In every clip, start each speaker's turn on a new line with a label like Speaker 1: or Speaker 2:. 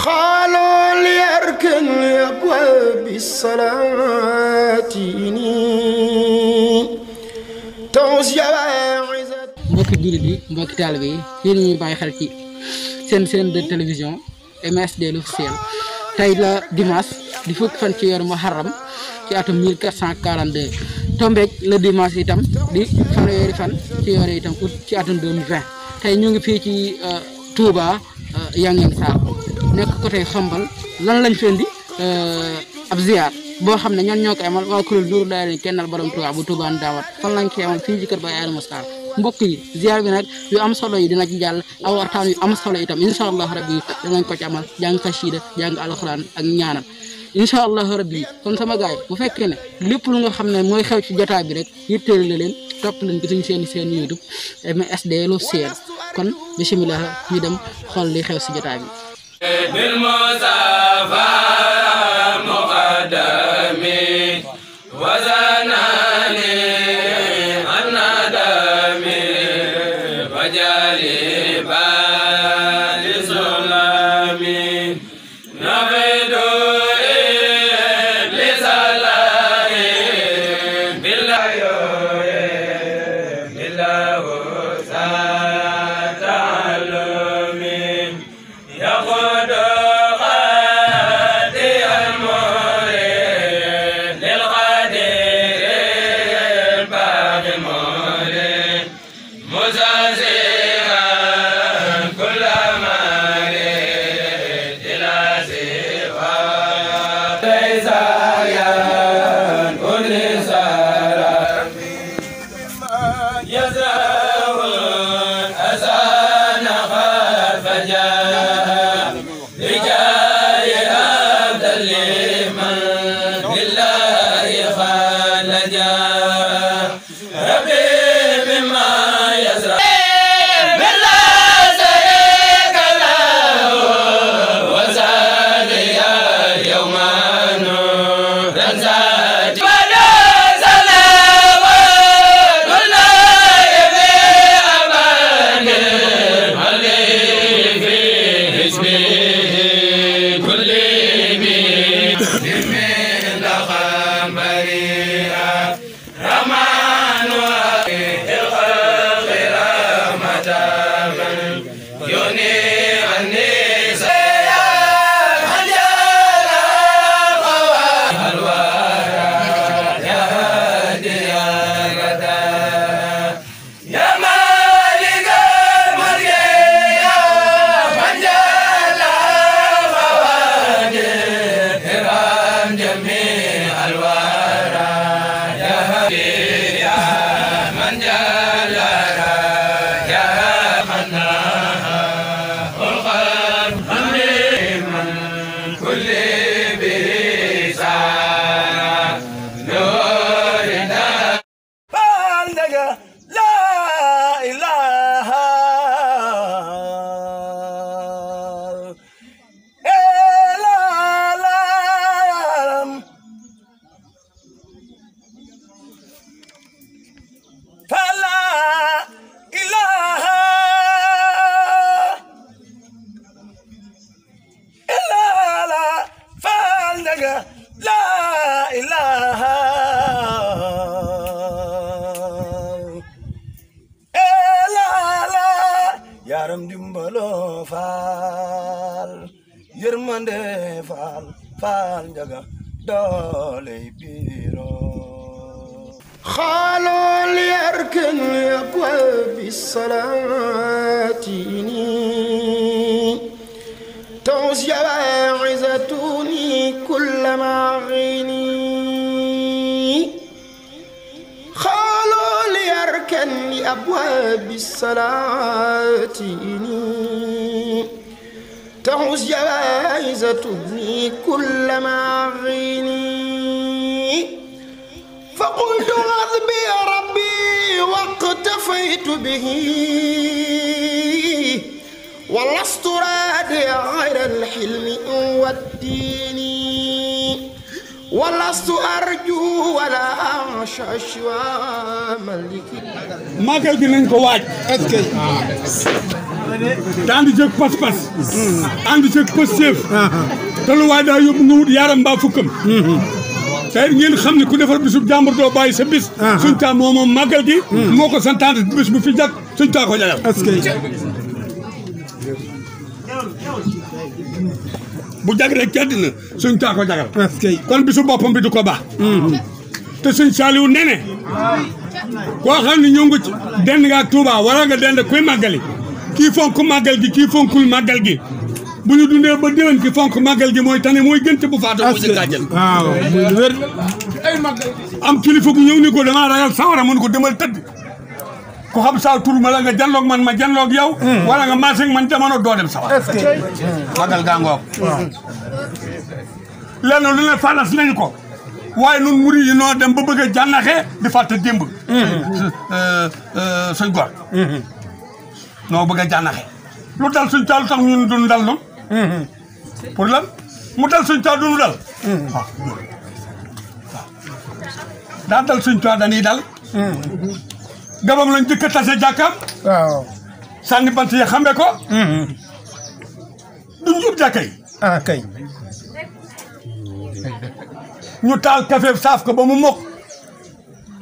Speaker 1: خالوا ليركن لأبواب السلاطين توس جواعز
Speaker 2: mbokki jullit yi mbokki taalibe yi yéen ñuy bàyyi xel ci seen chaîne de télévision MSD l'officiel tey la dimanche di fukki fan ci weeru Muharram ci atum 1442 tombeek le dimanche itam di fanweeri fan ci weeru itam août ci atum 2020 tey ñu ngi fii ci Touba Yang Sarr nekk côté Xombal lan lañ fi indi ab ziar boo xam ne ñan ñoo ko amal waa kuréel Nuuru Daarayni kennal borom Touba bu Touba Ndaamat fan lañ koy amal fii ci kër Baye Adama Sarr mbokk yi ziar bi nag yu am solo yi dina ci jàll aw waxtaan yu am solo itam incha allah rabbi danañ ko ci amal jàng xasida jàng alxuraan ak ñaanal incha allah rabbi kon sama gaay bu fekkee ne lépp lu nga xam ne mooy xew ci jotaay bi rek yitteel la leen topp leen ci suñu seen YouTube MSD l'officiel kon bisimilah ñu dem xool li xew si jotaay bi.
Speaker 1: yaram dimbalo faal yërmande faal faal njaga doole biro xaaloo liyarkan liabwaabi salaatini tons jawaa'izatuni kulla maghini لأبواب السلاطين تحوز جوائز تبني كل معغني فقلت حسبي ربي واقتفيت به ولست رادي غير الحلم والدين ولست أرجو ولا أعشى شوى ملكي
Speaker 3: màggal gi nañ ko waaj. est-ce que te andi jëg pas-pas andi jëg pëstéef te lu waay daa yóbbu nga wut yaaram mbaa fukkam te ngeen xam ne ku defar bisub jàmbur doo bàyyi sa bis suñ taa moom màggal gi moo ko santaane bis bu fi jag suñ taa ko jagal bu jag rek ci àddina suñ taa ko jagal kon bisu boppam bi du ko baax te suñ Saaliwu nene koo xam ne ñëw nga ci dend nga ak Touba wala nga dend kuy màggali kii fonk màggal gi kii fonkul màggal gi bu ñu dundee ba déwén ki fonk màggal gi mooy tane mooy gënte bu faatu mu jëkk àjjana waaw muy lu wér am kilifa gu ñëw ni ko damaa ragal sawara mun ko demal tëdd ku xam saa tur ma la nga janloog man ma janloog yow wala nga maasee man jamono doo dem sawara màggal gaa ngoog lenn lu ne falas nañu ko waaye nun murid yi noo dem ba bëgg a jànnaxee di fàtte démb suñ gor noo bëgg a jànnaxee lu dal suñ taal lu tax ñun duñu dal noonu pour lan mu dal suñ taal duñu dal waaw daa dal suñ taal dañuy dal gabam lañ jëkk a tase jàkkaam waaw sànni bant yi xambe ko duñ ub jàkka yi ah kay ñu taal café saaf ko ba mu mokk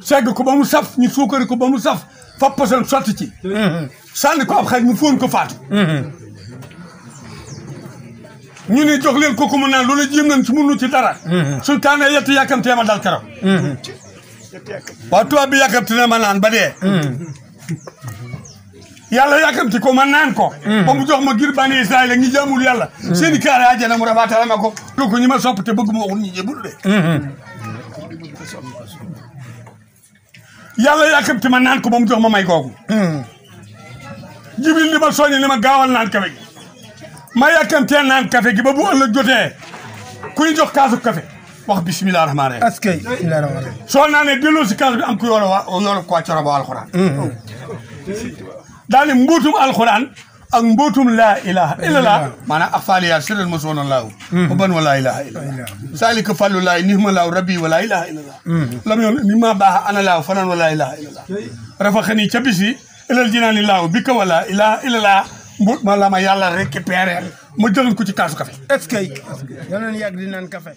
Speaker 3: segg ko ba mu saf ñu suukari ko ba mu saf fa poson sotti ci sànni ko ab xaj mu fóon ko faatu ñu ni jox leen kooku mu naan loolu jéem nañ ci mënu ci dara suñ taanee yett yàkkamtee ma dal keroog waaw tubaab bi yàkkamti na ma naan ba dee yàlla yàkkamti ko ma naan ko ba mu jox ma ngir bani Israël ñi jaamul yàlla seeni kaare àjjana mu rafaatale ma ko ko ñi ma sopp te bëgg ma waxul ñi jébul de yàlla yàkkamti ma naan ko ba mu jox ma may googu jibril li ma soññe li ma gaawal naan kafe gi ma yàkkamtee naan kafe gi ba bu ëllëg jotee kuy jox kaasu kafe wax bisimilah rahmaani rahiim. askay bisimilah rahmaani rahiim. soo naanee delloo si kaas bi am ku yoolo ko wàccoro ba alxuraan. daal di mbootum alxuraan ak mbootum laa ilaha illallah maanaam ak faaliya sirran masoona laahu wa ban wa laa ilaha illallah saalika fallu laay nihma laahu rabbi wa laa ilaha illallah lam yoon ni ma baax ana laahu fanan wa laa ilaha illallah rafa xani ca bis yi ilal jinaani laahu bi ka wa laa ilaha illallah mbuut ma la ma yàlla récupéré ma jëloon ko ci kaasu café est-ce que yal nañu yàgg di naan café